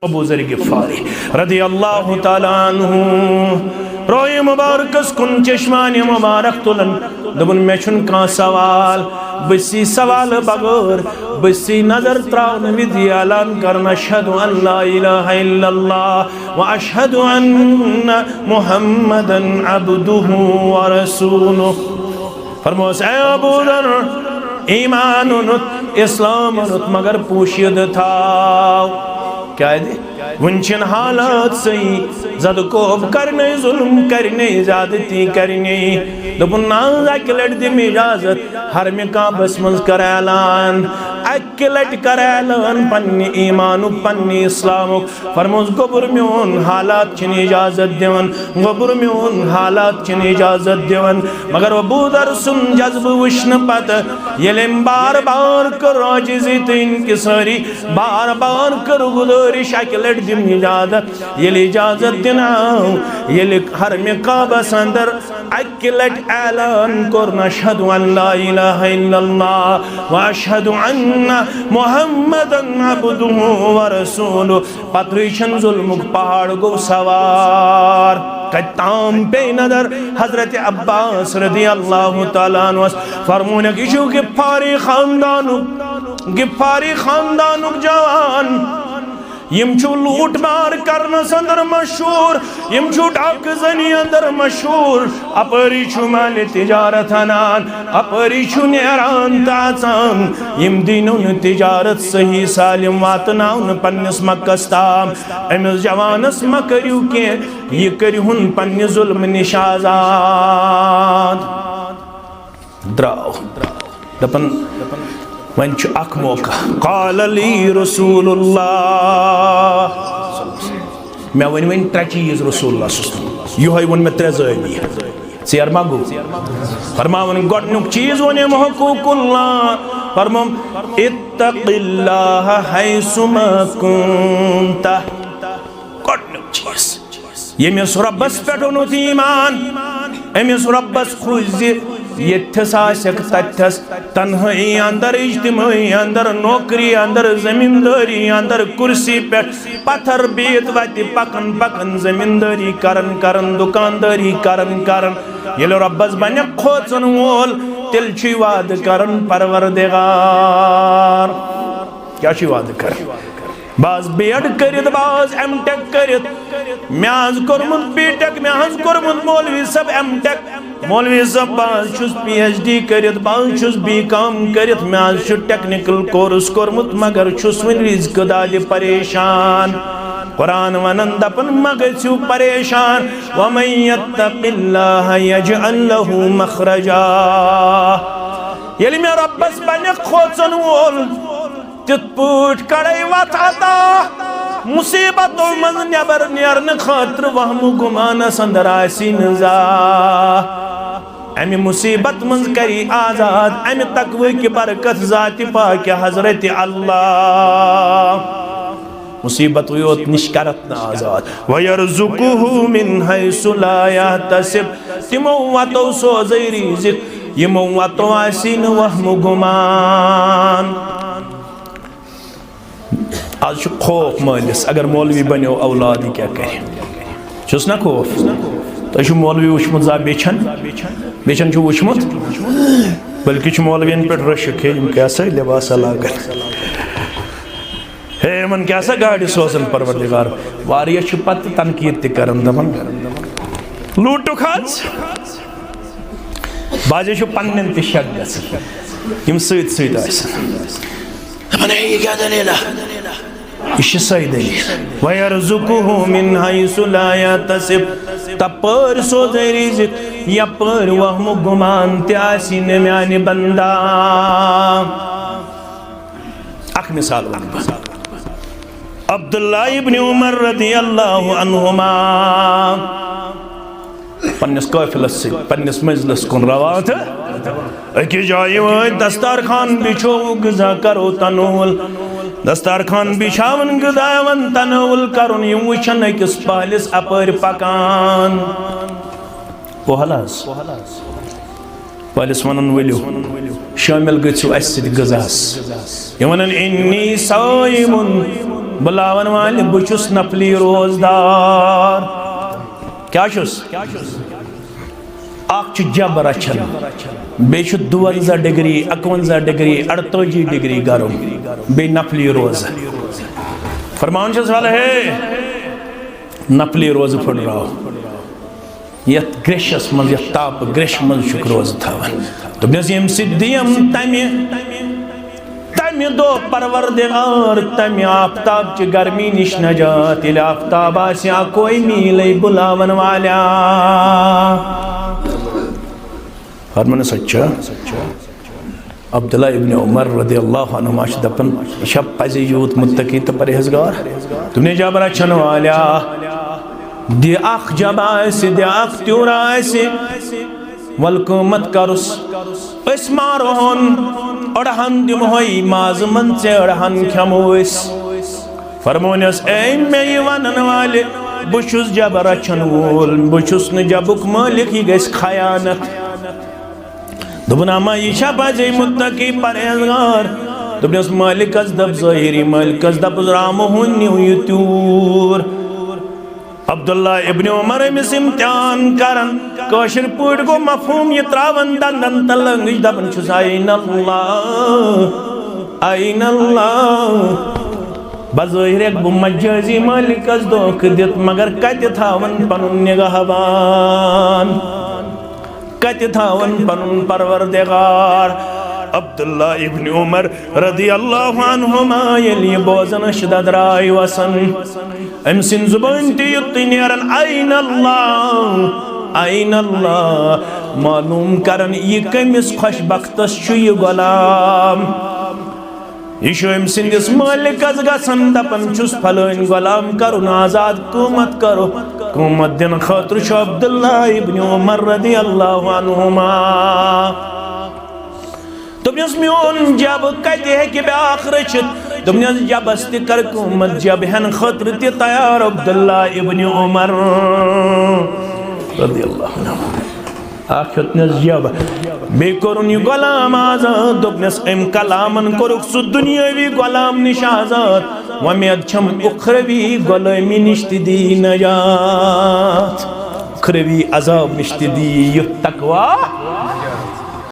अबू ज़र गिफ़ारी रज़ी अल्लाह ताला अन्हु रोए मुबारकस कुन चश्माने मुबारक तुलन दबन मे छुन का सवाल बसी सवाल बगैर बसी नजर त्रावन विधि ऐलान करना अशहदु अन ला इलाहा इल्लल्लाह व अशहदु अन्ना मुहम्मदन अब्दुहु व रसूलुहु। फरमोस ऐ अबू ज़र ईमान उन्नत इस्लाम उन्नत मगर पोशीद था क्या है वंचन हालात सही जद कोब करने जुल्म करने ज्यादती करने दोपन नाज अकलट दिम इजाजत हर में काबस मज कर ऐलान अकलट कर ऐलान पन्नी ईमानु पन्नी इस्लामु फरमोस गोबर में हालात छिन इजाजत दिवन गोबर में हालात छिन इजाजत दिवन मगर अबू ज़र सुन जज्ब वुश्न पत यलेम बार बार कर आजिज़ी तो इनकी सारी बार बार कर गुज़ारिश अकलट दिम इजाजत ये इजाजत दिना ये हर में काबस अंदर अकलट ऐलान करना अशहदु अन ला इलाहा इल्लल्लाह व अशहदु अन्ना मुहम्मदन अब्दुहु व रसूलुहु। पत्रिशन जुल्म पहाड़ गो सवार कताम पे नजर हजरत अब्बास रज़ी अल्लाह ताला अन्हु फरमोन किशु गिफ़ारी खानदानुक जवान यम छु लूट मार करना अंदर मशहूर यम छु डाक जनी अंदर मशहूर अपरी छु माल तिजारत अनान अपरी छु नेरान ताचान यम दिनुन तिजारत सही सालिम वातनाउन पन्नस मक्कस्ताम अमिस जवानस मकरियु के ये करिहुन पन्ने जुल्म निश आजाद द्राव दपन वन अख मौका क़ाल ली रसूलुल्लाह मैं वन वन त्रे चीज रसूलुल्लाह यो वन में त्रे ज़ानी सेर मांगो फरमावन गोडनुक चीज वन महकूकुल्लाह फरमाम इत्तक़िल्लाह हैसुमा कुंता गोडनुक चीज यमिस रब्बस पेटोनुत ईमान अमिस रब्बस खुज यथस आसक तथस तन्हाई अंदर इज्तिमाई अंदर नौकरी अंदर जमींदारी अंदर कुर्सी पे पत्थर बेत वति पकन पकन जमींदारी करन करन दुकानदारी करन करन ये रब्बस बने खोचन वोल तिल छि वाद करन परवरदिगार क्या छि वाद कर बाज बीएड करित बाज एमटेक करित म्याज कोरमुत बीटेक म्याज कोरमुत मौलवी सब एमटेक मौलवी सब बाज छुस पीएचडी करित बाज छुस बीकॉम करित म्याज छु टेक्निकल कोर्स कोरमुत मगर छुस वन रिज़्क़ दालि परेशान कुरान वनन दपन मगर छु परेशान व मन यत्तक़िल्लाह यजअल लहु मखरजा यलि मे रब्बस बने खोचन वोल तित पूट कड़े वता मुसीबतों मज नबर नेरन खातर वहम गुमानस अंदर आसी नजा अमि मुसीबत मज करी आजाद अमि तकवे की बरकत जाति पाक हजरत अल्लाह मुसीबत योत निष्करत न आजाद वयरज़ुकुहु मिन हैसु ला यहतसिब तिमो वतो सोज़ै रिज़्क़ यमो वतो आसी न वहम गुमान। आज खौफ मालिस अगर मौलवी बनो औलाद क्या करे छुस ना खौफ तो मौलवी वुचमुत जा बेचन वुचमुत बल्कि मौलवियन पे रशिक है क्या लिबास लागन हे मन क्या गाड़ी सोजन परवरदिगार वारिया पत तनकीद तन दपन लूटुक बाजे पन्न तक गम क्या दलील वयरज़ुकुहु मिन हैसु ला यहतसिब तपर सोज़ै रिज़्क़ यपर वहम गुमान त्यासी न म्याने बंदा अख मिसाल अब्दुल्ला इब्न उमर रज़ियल्लाहु अन्हुमा पन्नस काफिलस से पन्नस मजलिस कुन रवात अकि जाय वै दस्तरखान बिछो गज़ा करो तनोल दस्तरखान बिछावन गज़ावन तनोल करुन यम वुचन अकिस पहलिस अपर पकान पोहलास पहलिस वनन वलियो शामिल गछु अस गज़ास यमन इन्नी साइमुन बुलावन वाले बुचुस नफली रोजदार क्या छुस आख जब रचन बेश 52 डिग्री 51 डिग्री 48 डिग्री गरम बे नफली रोज फरमान वाले है नफली रोज फुट यथ ग्रेशस मज यथ ताप ग्रेश मज रोज थवन दोपनस यम सिद्धियम तमि दो परवरदिगार तमि आफ्ताब च गर्मी निश नजात इल आफ्ताब आस्या कोई मीले बुलावन वाला फरमान सच्चा अब्दुल्ला इब्न उमर रदियल्लाहु अन्हुमा दपन शब पज़ यूत मुत्तकी तो परहेजगार तुमने जब रचन वाला दि अख जब आसे दि अख त्यूर आसे वलकुमत करुस इस मारोहन अड़हन दिमोई माज मन से अड़हन खमोस फरमोनस ए में वनन वाले बुशुस जब रचन वोल बुशुस न जबुक मालिक ही गस खयानत दुबनामा ईशा बाजे मुत्तकी परहेजगार दुबनस मालिक अस दब ज़ाहिरी मालिक अस दब राम हुन्यु यूतूर अब्दुल्ला इब्न उमर मिस इम्तिहान करन कशिर पुट गो मफहूम ये त्रावन दंदन तलंग दबन छुस आइन अल्लाह बज़ाहिर एक मजाजी मालिक अस दोख दित मगर कत थावन पनुन निगहबान कत थावन पनुन परवरदिगार अब्दुल्ला इब्न उमर रदियल्लाहु अन्हुमा यली बोजन शदद राय वसन अम सिन जुबान ती युत्नेरन आइन अल्लाह मालूम करन ये कमिस खुशबख्तस छु ये गुलाम यह अम सिंदिस मालिकस गसन दपन छुस फलन गुलाम करुन आजाद कुमत करो कुमत दिन खतर छु अब्दुल्ला इब्न उमर रदियल्लाहु अन्हुमा दुनियास मोन जब कते है कि ब्याख रचित दुनियास जब अस्तिकर कुमत जब हन खतर ते तैयार अब्दुल्ला इब्न उमर रदियल्लाहु अन्हु आखिरतनस जब बे कोरुन यह गुलाम आजाद दुनियास एम कलामन कोरुक सु दुनियावी गुलाम निश आजाद वमेद छम उखरवी गुलामी निश्तिदी नजात उखरवी अजाब निश्तिदी यह तकवा